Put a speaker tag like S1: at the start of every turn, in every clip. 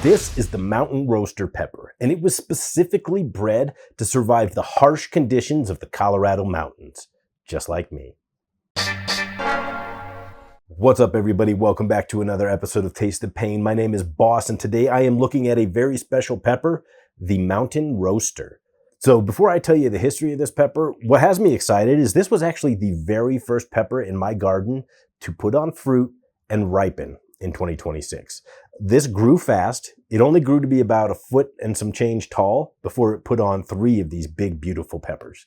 S1: This is the mountain roaster pepper, and it was specifically bred to survive the harsh conditions of the Colorado mountains, just like me. What's up, everybody? Welcome back to another episode of Taste the Pain. My name is Boss, and today I am looking at a very special pepper, the mountain roaster. So before I tell you the history of this pepper, what has me excited is this was actually the very first pepper in my garden to put on fruit and ripen in 2026. This grew fast. It only grew to be about a foot and some change tall before it put on 3 of these big, beautiful peppers.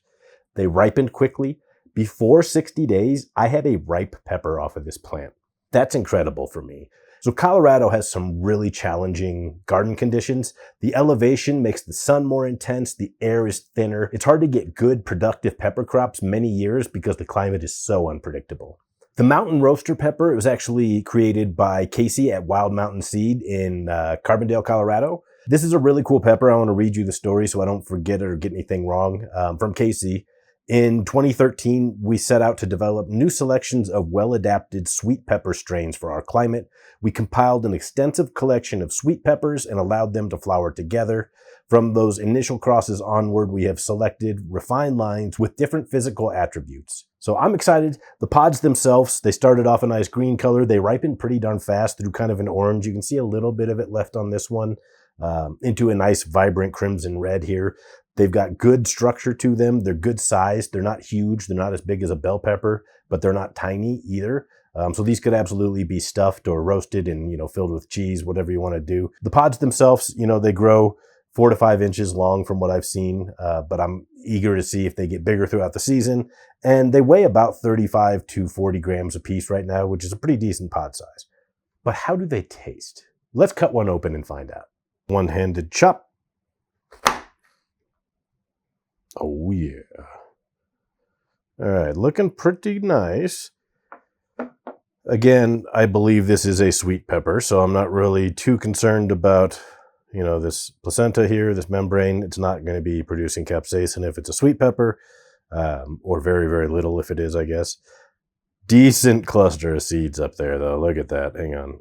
S1: They ripened quickly. Before 60 days, I had a ripe pepper off of this plant. That's incredible for me. So Colorado has some really challenging garden conditions. The elevation makes the sun more intense. The air is thinner. It's hard to get good, productive pepper crops many years because the climate is so unpredictable. The mountain roaster pepper, it was actually created by Casey at Wild Mountain Seed in Carbondale, Colorado. This is a really cool pepper. I want to read you the story so I don't forget or get anything wrong from Casey. In 2013, we set out to develop new selections of well-adapted sweet pepper strains for our climate. We compiled an extensive collection of sweet peppers and allowed them to flower together. From those initial crosses onward, we have selected refined lines with different physical attributes. So I'm excited. The pods themselves, they started off a nice green color. They ripened pretty darn fast through kind of an orange. You can see a little bit of it left on this one, into a nice vibrant crimson red here. They've got good structure to them. They're good size. They're not huge. They're not as big as a bell pepper, but they're not tiny either. So these could absolutely be stuffed or roasted and, filled with cheese, whatever you want to do. The pods themselves, they grow 4 to 5 inches long from what I've seen, but I'm eager to see if they get bigger throughout the season. And they weigh about 35 to 40 grams a piece right now, which is a pretty decent pod size. But how do they taste? Let's cut one open and find out. One-handed chop. Oh, yeah. All right, looking pretty nice. Again, I believe this is a sweet pepper, so I'm not really too concerned about, this placenta here, this membrane. It's not going to be producing capsaicin if it's a sweet pepper, or very, very little if it is, I guess. Decent cluster of seeds up there, though. Look at that. Hang on.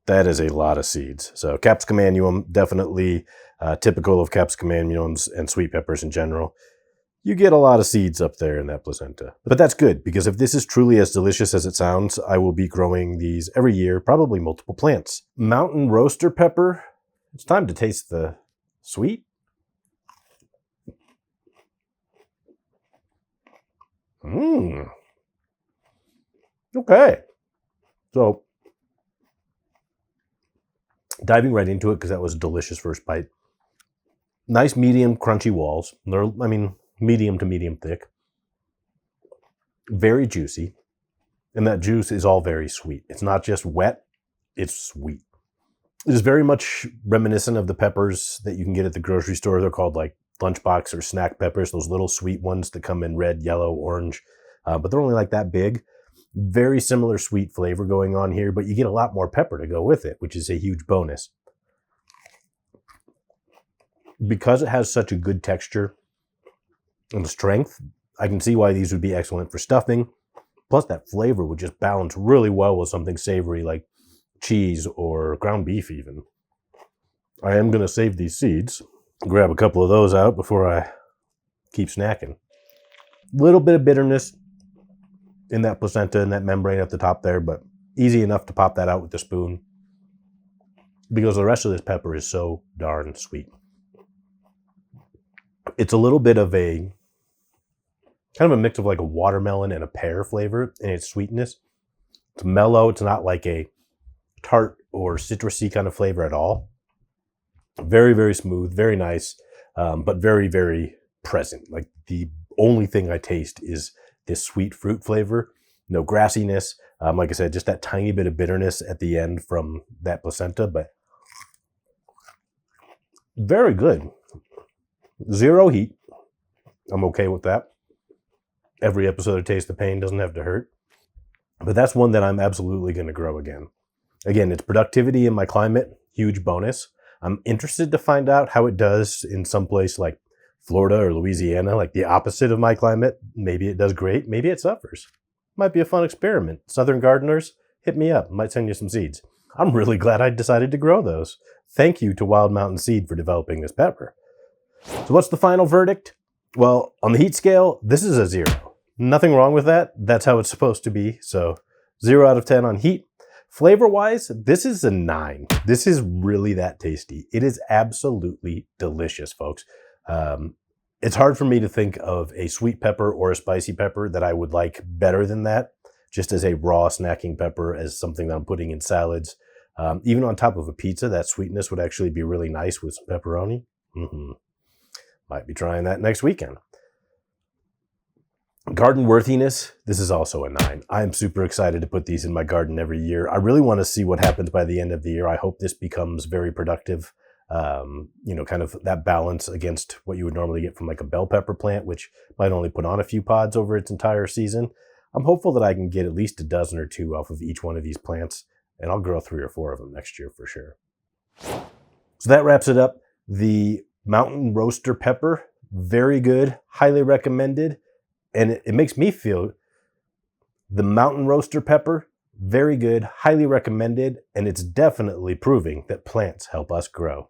S1: That is a lot of seeds. So capsicum annuum, definitely typical of capsicum annuums and sweet peppers in general. You get a lot of seeds up there in that placenta. But that's good, because if this is truly as delicious as it sounds, I will be growing these every year, probably multiple plants. Mountain roaster pepper. It's time to taste the sweet. Okay. So, diving right into it, because that was a delicious first bite. Nice medium crunchy walls. They're, medium to medium thick. Very juicy. And that juice is all very sweet. It's not just wet, it's sweet. It is very much reminiscent of the peppers that you can get at the grocery store. They're called like lunchbox or snack peppers, those little sweet ones that come in red, yellow, orange. But they're only like that big. Very similar sweet flavor going on here, but you get a lot more pepper to go with it, which is a huge bonus. Because it has such a good texture and strength, I can see why these would be excellent for stuffing. Plus that flavor would just balance really well with something savory like cheese or ground beef even. I am going to save these seeds, grab a couple of those out before I keep snacking. Little bit of bitterness in that placenta and that membrane at the top there, but easy enough to pop that out with the spoon because the rest of this pepper is so darn sweet. It's a little bit of a kind of a mix of like a watermelon and a pear flavor in its sweetness. It's mellow. It's not like a tart or citrusy kind of flavor at all. Very, very smooth, very nice, but very, very present. Like the only thing I taste is this sweet fruit flavor. No grassiness. Like I said, just that tiny bit of bitterness at the end from that placenta, but very good. Zero heat. I'm okay with that. Every episode of Taste the Pain doesn't have to hurt. But that's one that I'm absolutely going to grow again. Again, its productivity in my climate, huge bonus. I'm interested to find out how it does in some place like Florida or Louisiana, like the opposite of my climate. Maybe it does great. Maybe it suffers. Might be a fun experiment. Southern gardeners, hit me up. Might send you some seeds. I'm really glad I decided to grow those. Thank you to Wild Mountain Seed for developing this pepper. So what's the final verdict? Well, on the heat scale, this is a 0. Nothing wrong with that. That's how it's supposed to be. So 0 out of 10 on heat. Flavor-wise, this is a 9. This is really that tasty. It is absolutely delicious, folks. It's hard for me to think of a sweet pepper or a spicy pepper that I would like better than that, just as a raw snacking pepper, as something that I'm putting in salads. Even on top of a pizza, that sweetness would actually be really nice with some pepperoni. Might be trying that next weekend. Garden worthiness, this is also a 9. I'm super excited to put these in my garden every year. I really want to see what happens by the end of the year. I hope this becomes very productive. Kind of that balance against what you would normally get from like a bell pepper plant, which might only put on a few pods over its entire season. I'm hopeful that I can get at least a dozen or two off of each one of these plants, and I'll grow 3 or 4 of them next year for sure. So that wraps it up. The Mountain Roaster pepper, very good, highly recommended. And it makes me feel the Mountain Roaster pepper, very good, highly recommended, and it's definitely proving that plants help us grow.